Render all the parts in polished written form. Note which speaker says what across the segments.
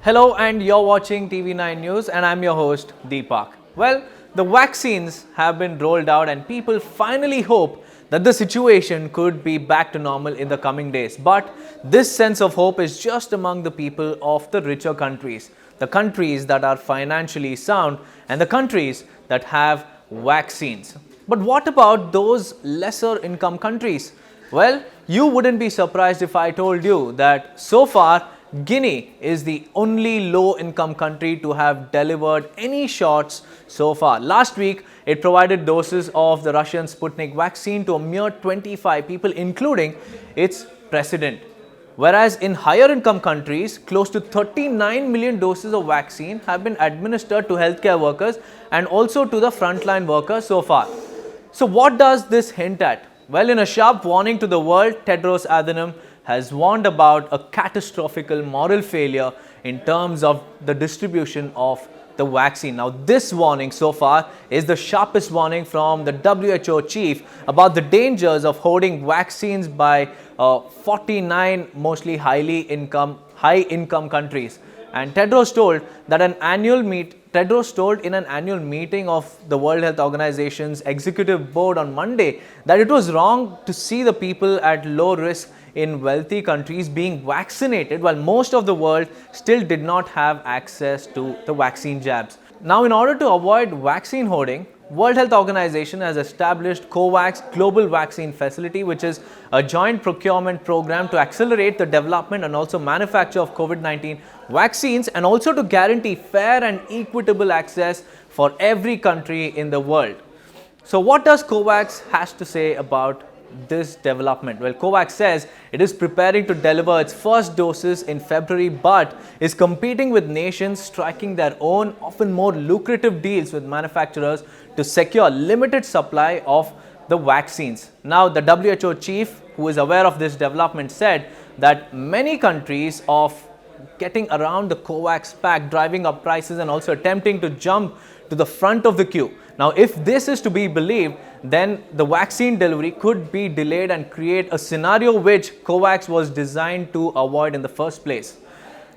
Speaker 1: Hello, and you're watching TV9 News, and I'm your host Deepak. Well, the vaccines have been rolled out, and people finally hope that the situation could be back to normal in the coming days. But this sense of hope is just among the people of the richer countries, the countries that are financially sound, and the countries that have vaccines. But what about those lesser income countries? Well, you wouldn't be surprised if I told you that so far Guinea is the only low-income country to have delivered any shots so far. Last week, it provided doses of the Russian Sputnik vaccine to a mere 25 people, including its president. Whereas in higher income countries, close to 39 million doses of vaccine have been administered to healthcare workers and also to the frontline workers so far. So what does this hint at? Well, in a sharp warning to the world, Tedros Adhanom has warned about a catastrophic moral failure in terms of the distribution of the vaccine. Now, this warning so far is the sharpest warning from the WHO chief about the dangers of hoarding vaccines by 49 mostly high income countries. And Tedros told in an annual meeting of the World Health Organization's executive board on Monday that it was wrong to see the people at low risk in wealthy countries being vaccinated while most of the world still did not have access to the vaccine jabs. Now, in order to avoid vaccine hoarding, World Health Organization has established COVAX Global Vaccine Facility, which is a joint procurement program to accelerate the development and also manufacture of COVID-19 vaccines and also to guarantee fair and equitable access for every country in the world. So what does COVAX has to say about this development? Well, COVAX says it is preparing to deliver its first doses in February but is competing with nations striking their own, often more lucrative deals with manufacturers to secure limited supply of the vaccines. Now, the WHO chief, who is aware of this development, said that many countries of getting around the COVAX pact, driving up prices and also attempting to jump to the front of the queue. Now, if this is to be believed, then the vaccine delivery could be delayed and create a scenario which COVAX was designed to avoid in the first place.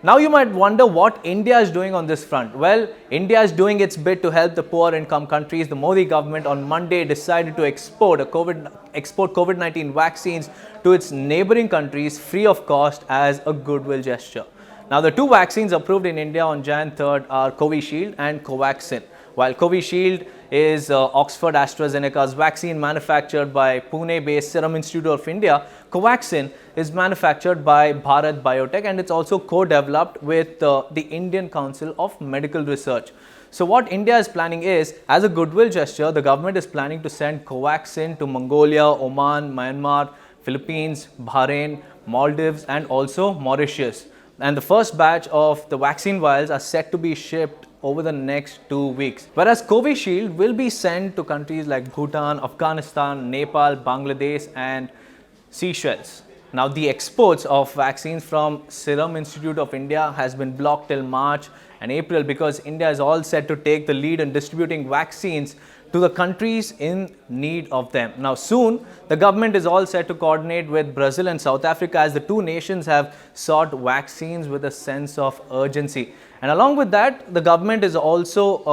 Speaker 1: Now, you might wonder what India is doing on this front. Well, India is doing its bit to help the poor income countries. The Modi government on Monday decided to export COVID-19 vaccines to its neighboring countries free of cost as a goodwill gesture. Now, the two vaccines approved in India on Jan 3rd are Covishield and Covaxin. While Covishield is Oxford AstraZeneca's vaccine manufactured by Pune-based Serum Institute of India, Covaxin is manufactured by Bharat Biotech and it's also co-developed with the Indian Council of Medical Research. So what India is planning is, as a goodwill gesture, the government is planning to send Covaxin to Mongolia, Oman, Myanmar, Philippines, Bahrain, Maldives and also Mauritius. And the first batch of the vaccine vials are set to be shipped over the next 2 weeks. Whereas Covishield will be sent to countries like Bhutan, Afghanistan, Nepal, Bangladesh and Seychelles. Now, the exports of vaccines from Serum Institute of India has been blocked till March and April because India is all set to take the lead in distributing vaccines to the countries in need of them. Now, soon, the government is all set to coordinate with Brazil and South Africa as the two nations have sought vaccines with a sense of urgency. And along with that, the government is also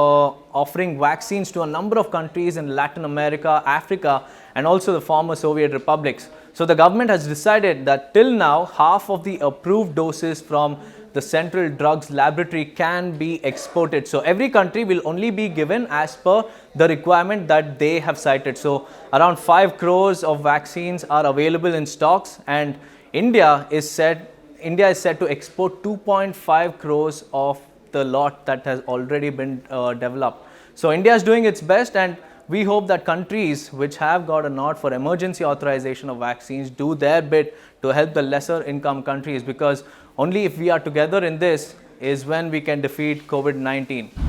Speaker 1: offering vaccines to a number of countries in Latin America, Africa, and also the former Soviet republics. So the government has decided that till now, half of the approved doses from the Central Drugs Laboratory can be exported. So every country will only be given as per the requirement that they have cited. So around 5 crores of vaccines are available in stocks, and India is set to export 2.5 crores of the lot that has already been developed. So India is doing its best, and we hope that countries which have got a nod for emergency authorization of vaccines do their bit to help the lesser income countries, because only if we are together in this is when we can defeat COVID-19.